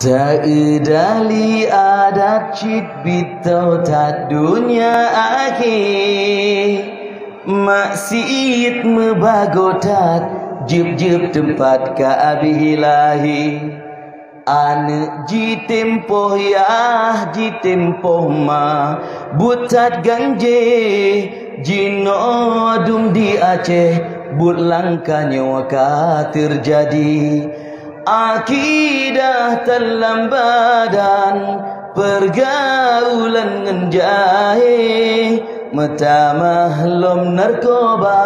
Tak dali adat cit bitau tak dunia akhir maksiat mebagotat jib-jib tempat ka abihilahi anak ji tempoh yah ji tempoh ma butat ganje jinodum di Aceh but langkahnya ka terjadi akidah terlambadan pergaulan ngenjahe metamah lom narkoba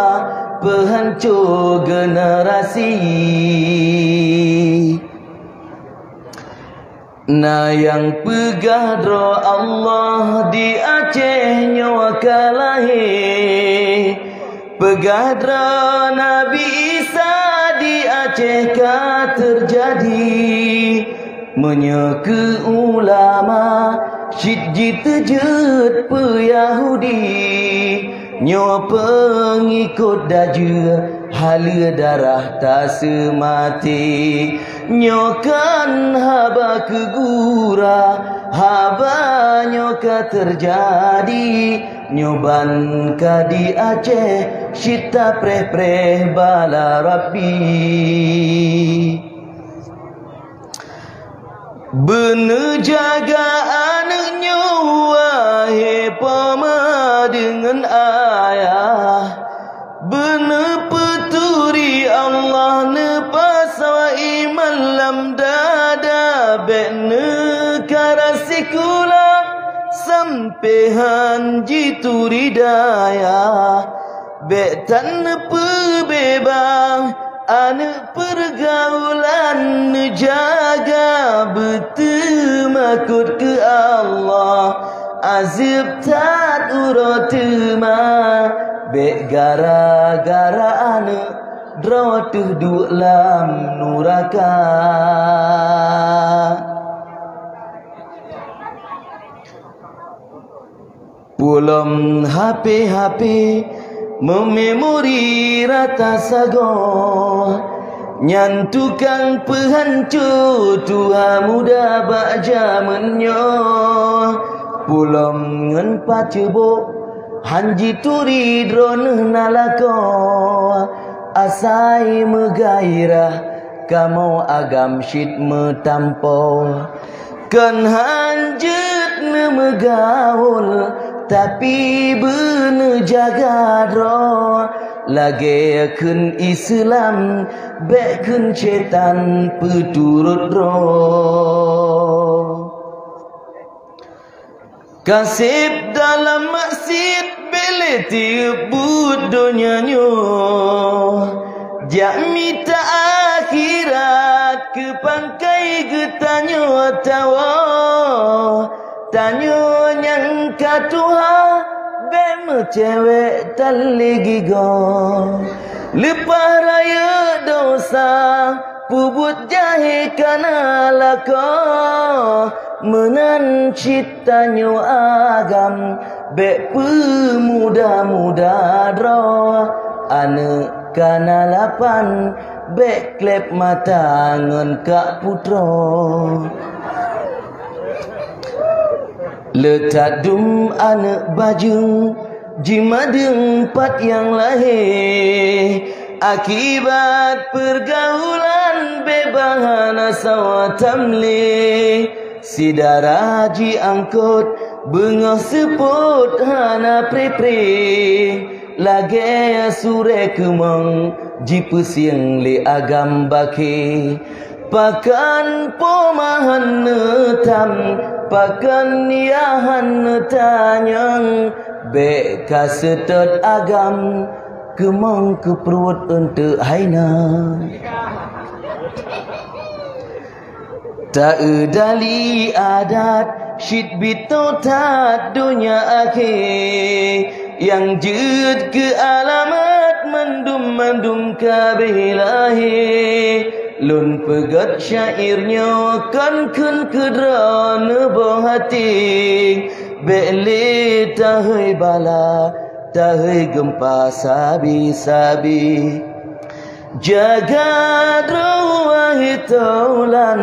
penghancur generasi na yang pegah dro Allah di Aceh nyawa kalahi pegah dro Nabi Isa di Aceh ka terjadi menyeke ulama syidji terjut pe Yahudi nyawa pengikut daja hala darah tak semati nyokan haba kegura haba nyoka terjadi nyoban ka di Aceh syita preh-preh bala Rabbi bener jaga anaknya wahai pama dengan ayah bener peturi Allah nepasawa iman lam dada bener karasikula sampai hanji turidaya betan pebebang anak pergaulan jaga betul makut ke Allah azib tak urutma bek gara-gara anak drotuh du lam nuraka pulam HP mememori rata sago nyantukan penghancur tua muda bak zamannya pulam ngen pacebok hanji turi drone nalako asai megairah kamu agam syit metampo kan hanjet ne megaul tapi bener jaga dro lagi kun Islam bekun setan peturut dro kasih dalam maksiat bele tiubut dunianya jamita akhirat ke pangkai getanyo tawa tanyo yang katuha bem cewek taligi go lepas raya dosa pubut jahe kana lako menan citanyo agam bek pemuda-muda dro ane kana lapan bek klep mata ngen kak putro letak dum anak baju jimadeng pat yang lahir akibat pergaulan bebahana sawa tamli sidaraji angkut bengah seput hana pre-pre lage sure kemang jipusiang le agam baki pakan pomahan netam pakan yahan tanyang beka setot agam kemang ke perut untuk haina tak dali adat syit bitau tak dunia akhir yang jud ke alamat mendum kabilahi lun pegat syairnya kan kedrana bohati bele tahui bala tahui gempa sabi-sabi jaga ruah taulan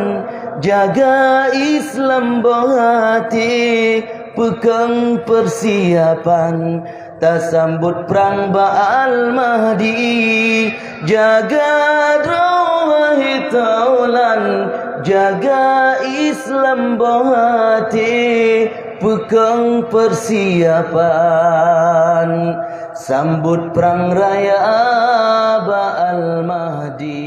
jaga Islam bohati, pegang persiapan tasambut perang Ba'al Mahdi, jaga rawah taulan, jaga Islam bohati, pegang persiapan sambut perang raya Ba'al Mahdi.